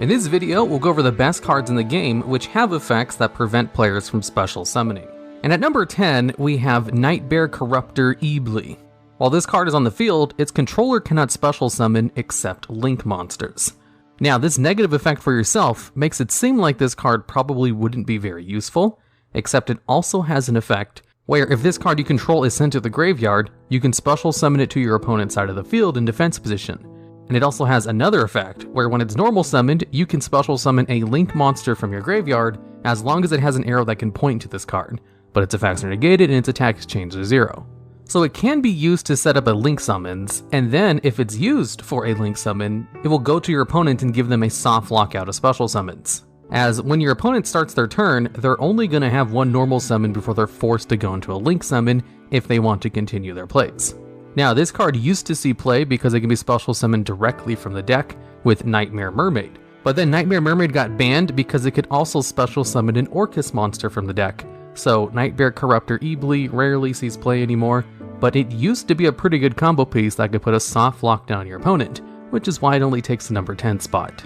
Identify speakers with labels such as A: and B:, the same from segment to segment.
A: In this video, we'll go over the best cards in the game which have effects that prevent players from special summoning. And at number 10, we have Nightbear Corruptor Eebly. While this card is on the field, its controller cannot special summon except Link monsters. Now, this negative effect for yourself makes it seem like this card probably wouldn't be very useful, except it also has an effect where if this card you control is sent to the graveyard, you can special summon it to your opponent's side of the field in defense position. And it also has another effect, where when it's normal summoned, you can special summon a Link monster from your graveyard as long as it has an arrow that can point to this card, but its effects are negated and its attack is changed to 0. So it can be used to set up a Link summons, and then if it's used for a Link summon, it will go to your opponent and give them a soft lockout of special summons. As when your opponent starts their turn, they're only going to have one normal summon before they're forced to go into a Link summon if they want to continue their plays. Now, this card used to see play because it can be special summoned directly from the deck with Nightmare Mermaid. But then Nightmare Mermaid got banned because it could also special summon an Orcus monster from the deck. So Nightbear Corruptor Eebly rarely sees play anymore, but it used to be a pretty good combo piece that could put a soft lockdown on your opponent, which is why it only takes the number 10 spot.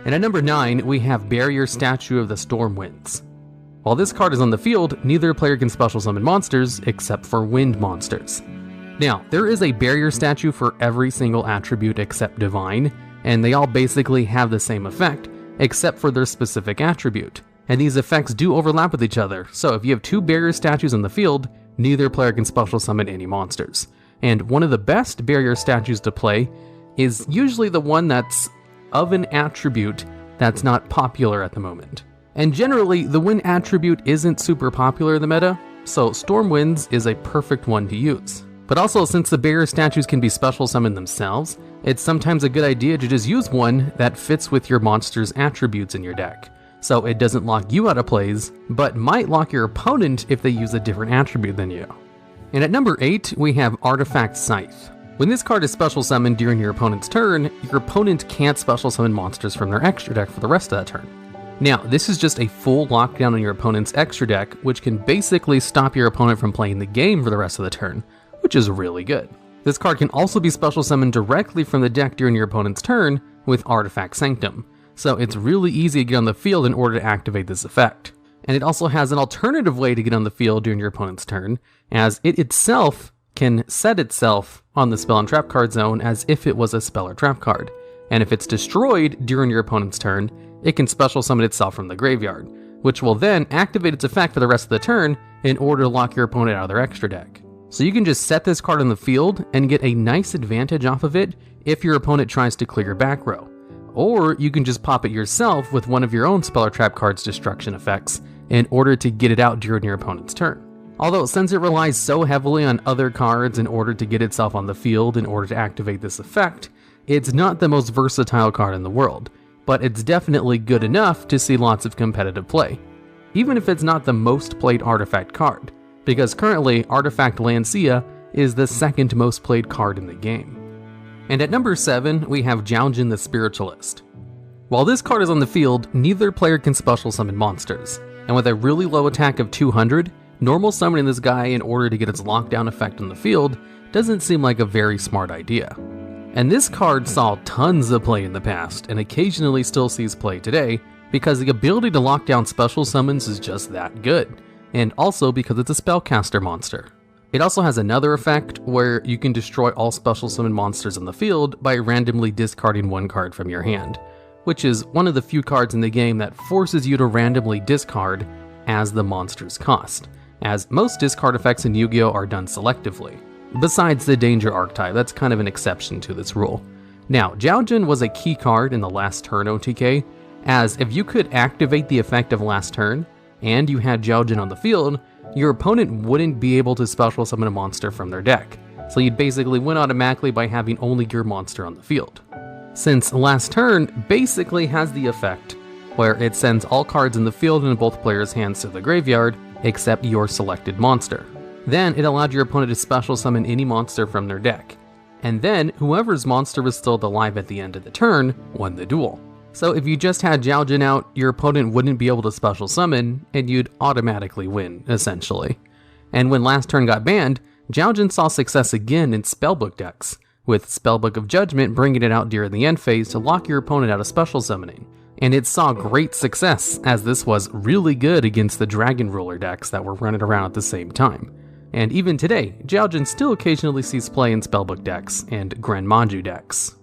A: And at number 9, we have Barrier Statue of the Stormwinds. While this card is on the field, neither player can special summon monsters except for wind monsters. Now, there is a barrier statue for every single attribute except Divine, and they all basically have the same effect, except for their specific attribute. And these effects do overlap with each other, so if you have 2 barrier statues on the field, neither player can special summon any monsters. And one of the best barrier statues to play is usually the one that's of an attribute that's not popular at the moment. And generally, the wind attribute isn't super popular in the meta, so Stormwinds is a perfect one to use. But also, since the barrier statues can be special summoned themselves, it's sometimes a good idea to just use one that fits with your monster's attributes in your deck. So it doesn't lock you out of plays, but might lock your opponent if they use a different attribute than you. And at number 8, we have Artifact Scythe. When this card is special summoned during your opponent's turn, your opponent can't special summon monsters from their extra deck for the rest of that turn. Now, this is just a full lockdown on your opponent's extra deck, which can basically stop your opponent from playing the game for the rest of the turn, which is really good. This card can also be special summoned directly from the deck during your opponent's turn with Artifact Sanctum, so it's really easy to get on the field in order to activate this effect. And it also has an alternative way to get on the field during your opponent's turn, as it itself can set itself on the spell and trap card zone as if it was a spell or trap card. And if it's destroyed during your opponent's turn, it can special summon itself from the graveyard, which will then activate its effect for the rest of the turn in order to lock your opponent out of their extra deck. So you can just set this card on the field and get a nice advantage off of it if your opponent tries to clear your back row. Or you can just pop it yourself with one of your own spell or trap card's destruction effects in order to get it out during your opponent's turn. Although, since it relies so heavily on other cards in order to get itself on the field in order to activate this effect, it's not the most versatile card in the world, but it's definitely good enough to see lots of competitive play, even if it's not the most played artifact card, because currently Artifact Lancia is the second most played card in the game. And at number 7, we have Jiaojin the Spiritualist. While this card is on the field, neither player can special summon monsters, and with a really low attack of 200, normal summoning this guy in order to get its lockdown effect on the field doesn't seem like a very smart idea. And this card saw tons of play in the past, and occasionally still sees play today, because the ability to lock down special summons is just that good, and also because it's a spellcaster monster. It also has another effect where you can destroy all special summon monsters on the field by randomly discarding one card from your hand, which is one of the few cards in the game that forces you to randomly discard as the monster's cost, as most discard effects in Yu-Gi-Oh! Are done selectively. Besides the Danger archetype, that's kind of an exception to this rule. Now, Jiaojin was a key card in the last turn OTK, as if you could activate the effect of last turn, and you had Jiaojin on the field, your opponent wouldn't be able to special summon a monster from their deck, so you'd basically win automatically by having only your monster on the field. Since last turn basically has the effect where it sends all cards in the field in both players' hands to the graveyard, except your selected monster. Then it allowed your opponent to special summon any monster from their deck, and then whoever's monster was still alive at the end of the turn won the duel. So if you just had Jiaojin out, your opponent wouldn't be able to special summon, and you'd automatically win, essentially. And when last turn got banned, Jiaojin saw success again in Spellbook decks, with Spellbook of Judgment bringing it out during the end phase to lock your opponent out of special summoning. and it saw great success as this was really good against the Dragon Ruler decks that were running around at the same time. And even today, YUgioh still occasionally sees play in Spellbook decks and Grand Manju decks.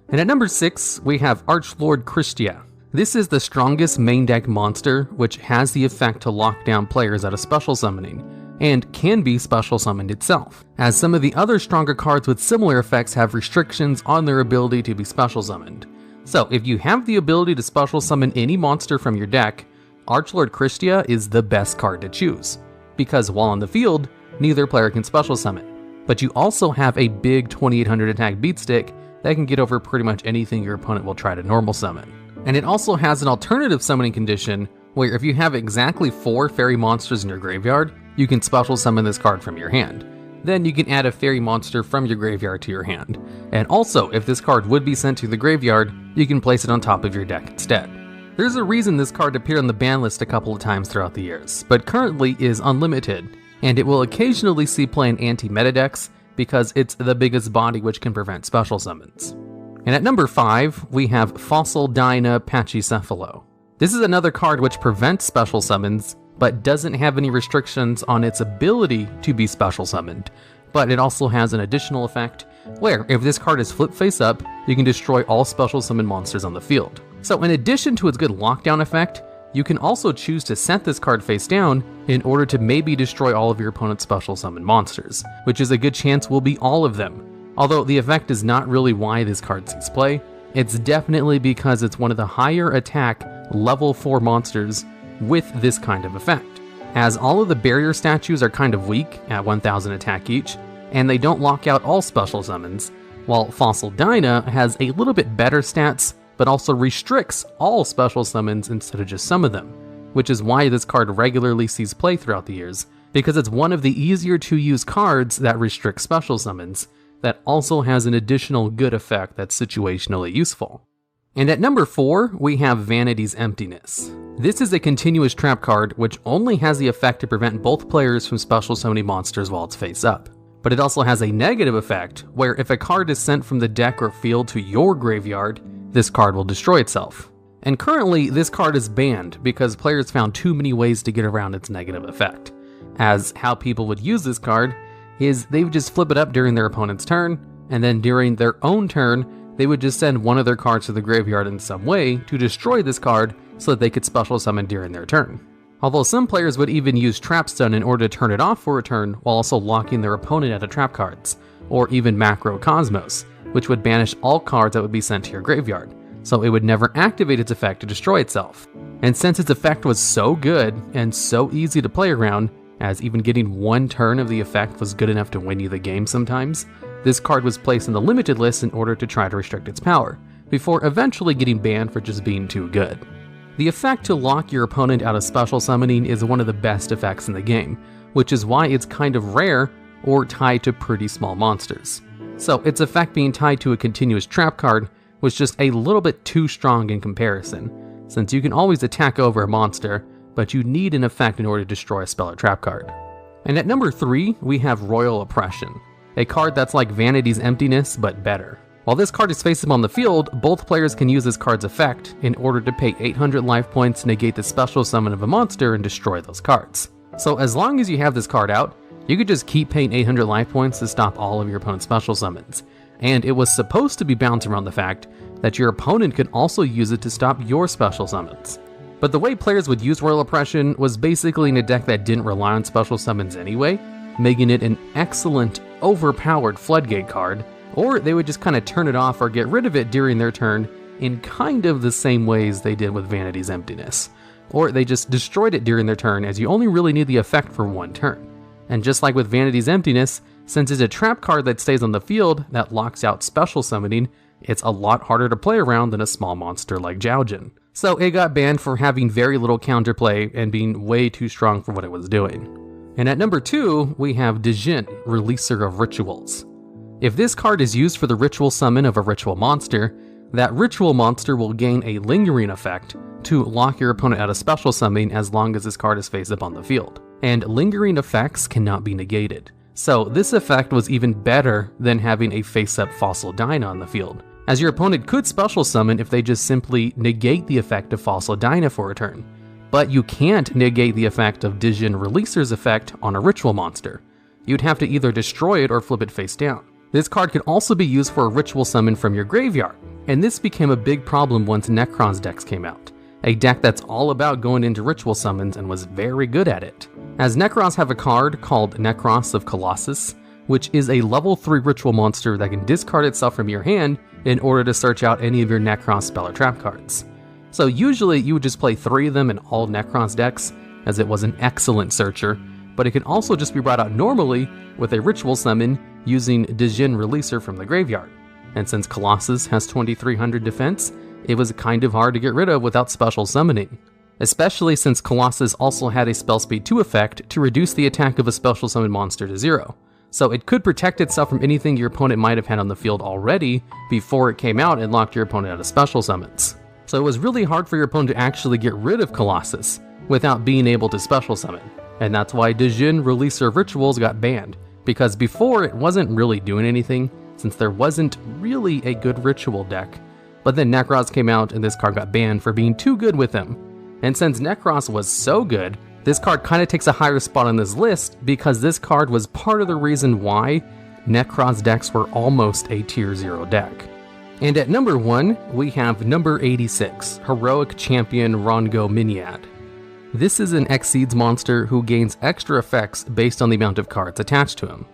A: And at number 6, we have Archlord Christia. This is the strongest main deck monster, which has the effect to lock down players at a special summoning, and can be special summoned itself, as some of the other stronger cards with similar effects have restrictions on their ability to be special summoned. So if you have the ability to special summon any monster from your deck, Archlord Christia is the best card to choose, because while on the field, neither player can special summon, but you also have a big 2800 attack beatstick that can get over pretty much anything your opponent will try to normal summon. And it also has an alternative summoning condition where if you have exactly 4 fairy monsters in your graveyard, you can special summon this card from your hand. Then you can add a fairy monster from your graveyard to your hand. And also, if this card would be sent to the graveyard, you can place it on top of your deck instead. There's a reason this card appeared on the ban list a couple of times throughout the years, but currently is unlimited, and it will occasionally see play in anti-meta decks because it's the biggest body which can prevent special summons. And at number 5, we have Fossil Dyna Pachycephalo. This is another card which prevents special summons, but doesn't have any restrictions on its ability to be special summoned. But it also has an additional effect, where if this card is flipped face up, you can destroy all special summon monsters on the field. So in addition to its good lockdown effect, you can also choose to set this card face down in order to maybe destroy all of your opponent's special summon monsters, which is a good chance will be all of them. Although the effect is not really why this card sees play, it's definitely because it's one of the higher attack level 4 monsters with this kind of effect, as all of the barrier statues are kind of weak at 1000 attack each, and they don't lock out all special summons, while Fossil Dyna has a little bit better stats, but also restricts all special summons instead of just some of them, which is why this card regularly sees play throughout the years, because it's one of the easier to use cards that restrict special summons, that also has an additional good effect that's situationally useful. And at number 4, we have Vanity's Emptiness. This is a continuous trap card which only has the effect to prevent both players from special summoning monsters while it's face up. But it also has a negative effect, where if a card is sent from the deck or field to your graveyard, this card will destroy itself. And currently, this card is banned because players found too many ways to get around its negative effect. As how people would use this card is they would just flip it up during their opponent's turn, and then during their own turn, they would just send one of their cards to the graveyard in some way to destroy this card so that they could special summon during their turn. Although some players would even use Trapstun in order to turn it off for a turn while also locking their opponent out of trap cards, or even Macro Cosmos, which would banish all cards that would be sent to your graveyard, so it would never activate its effect to destroy itself. And since its effect was so good and so easy to play around, as even getting one turn of the effect was good enough to win you the game sometimes, this card was placed in the limited list in order to try to restrict its power, before eventually getting banned for just being too good. The effect to lock your opponent out of special summoning is one of the best effects in the game, which is why it's kind of rare or tied to pretty small monsters. So its effect being tied to a continuous trap card was just a little bit too strong in comparison, since you can always attack over a monster, but you need an effect in order to destroy a spell or trap card. And at number 3, we have Royal Oppression, a card that's like Vanity's Emptiness, but better. While this card is face up on the field, both players can use this card's effect in order to pay 800 life points to negate the special summon of a monster and destroy those cards. So as long as you have this card out, you could just keep paying 800 life points to stop all of your opponent's special summons. And it was supposed to be bounced around the fact that your opponent could also use it to stop your special summons. But the way players would use Royal Oppression was basically in a deck that didn't rely on special summons anyway, making it an excellent, overpowered Floodgate card, or they would just kind of turn it off or get rid of it during their turn in kind of the same ways they did with Vanity's Emptiness. Or they just destroyed it during their turn, as you only really need the effect for one turn. And just like with Vanity's Emptiness, since it's a trap card that stays on the field that locks out special summoning, it's a lot harder to play around than a small monster like YUgioh. So it got banned for having very little counterplay and being way too strong for what it was doing. And at number 2, we have Dijin, Releaser of Rituals. If this card is used for the ritual summon of a ritual monster, that ritual monster will gain a lingering effect to lock your opponent out of special summoning as long as this card is face up on the field. And lingering effects cannot be negated. So this effect was even better than having a face up Fossil Dyna on the field, as your opponent could special summon if they just simply negate the effect of Fossil Dyna for a turn. But you can't negate the effect of Dijin Releaser's effect on a ritual monster. You'd have to either destroy it or flip it face down. This card could also be used for a ritual summon from your graveyard, and this became a big problem once Necron's decks came out. A deck that's all about going into ritual summons and was very good at it. As Necrons have a card called Necros of Colossus, which is a level 3 ritual monster that can discard itself from your hand in order to search out any of your Necros spell or trap cards. So usually you would just play 3 of them in all Necrons decks, as it was an excellent searcher, but it can also just be brought out normally with a ritual summon using Dijin Releaser from the graveyard. And since Colossus has 2300 defense, it was kind of hard to get rid of without special summoning. Especially since Colossus also had a spell speed 2 effect to reduce the attack of a special summon monster to 0. So it could protect itself from anything your opponent might have had on the field already before it came out and locked your opponent out of special summons. So it was really hard for your opponent to actually get rid of Colossus without being able to special summon. And that's why Dijin Releaser Rituals got banned, because before it wasn't really doing anything since there wasn't really a good ritual deck. But then Necros came out and this card got banned for being too good with him. And since Necros was so good, this card kind of takes a higher spot on this list because this card was part of the reason why Necros decks were almost a tier 0 deck. And at number 1, we have number 86, Heroic Champion Rongo Miniad. This is an Exceeds monster who gains extra effects based on the amount of cards attached to him.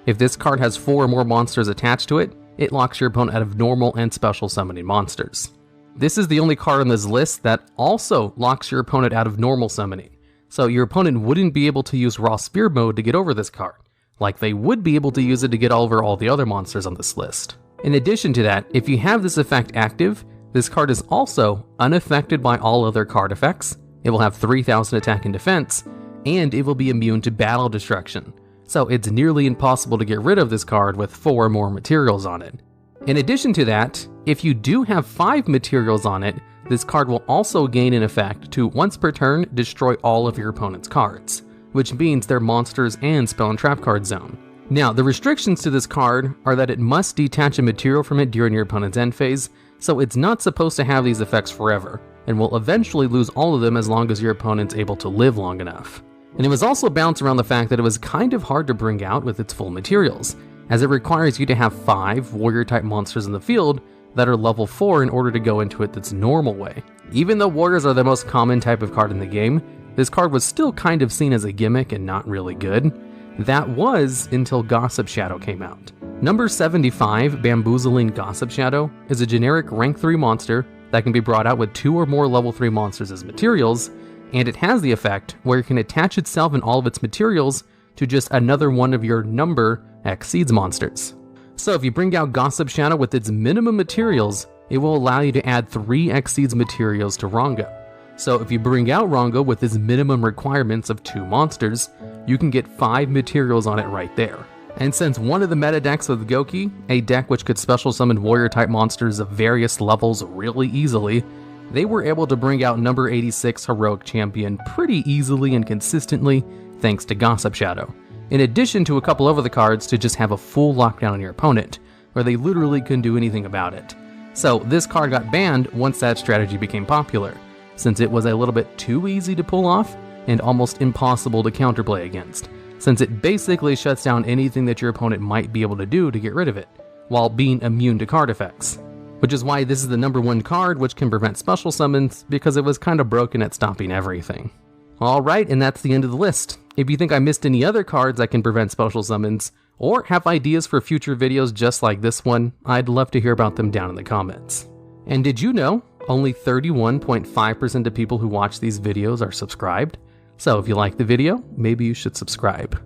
A: If this card has 4 or more monsters attached to it, it locks your opponent out of normal and special summoning monsters. This is the only card on this list that also locks your opponent out of normal summoning, so your opponent wouldn't be able to use Raw Spear mode to get over this card, like they would be able to use it to get over all the other monsters on this list. In addition to that, if you have this effect active, this card is also unaffected by all other card effects, it will have 3000 attack and defense, and it will be immune to battle destruction. So it's nearly impossible to get rid of this card with 4 or more materials on it. In addition to that, if you do have 5 materials on it, this card will also gain an effect to once per turn destroy all of your opponent's cards, which means their monsters and spell and trap card zone. Now, the restrictions to this card are that it must detach a material from it during your opponent's end phase, so it's not supposed to have these effects forever, and will eventually lose all of them as long as your opponent's able to live long enough. And it was also balanced around the fact that it was kind of hard to bring out with its full materials, as it requires you to have 5 warrior-type monsters in the field that are level 4 in order to go into it its normal way. Even though warriors are the most common type of card in the game, this card was still kind of seen as a gimmick and not really good. That was until Gossip Shadow came out. Number 75, Bamboozling Gossip Shadow, is a generic rank 3 monster that can be brought out with 2 or more level 3 monsters as materials, and it has the effect where it can attach itself and all of its materials to just another one of your number Exceeds monsters. So if you bring out Gossip Shadow with its minimum materials, it will allow you to add 3 Exceeds materials to Rongo. So if you bring out Rongo with its minimum requirements of 2 monsters, you can get 5 materials on it right there. And since one of the meta decks with Goki, a deck which could special summon warrior type monsters of various levels really easily, they were able to bring out number 86 Heroic Champion pretty easily and consistently thanks to Gossip Shadow, in addition to a couple of other cards to just have a full lockdown on your opponent, where they literally couldn't do anything about it. So this card got banned once that strategy became popular, since it was a little bit too easy to pull off and almost impossible to counterplay against, since it basically shuts down anything that your opponent might be able to do to get rid of it, while being immune to card effects. Which is why this is the number 1 card which can prevent special summons, because it was kind of broken at stopping everything. Alright, and that's the end of the list. If you think I missed any other cards that can prevent special summons, or have ideas for future videos just like this one, I'd love to hear about them down in the comments. And did you know, only 31.5% of people who watch these videos are subscribed? So if you like the video, maybe you should subscribe.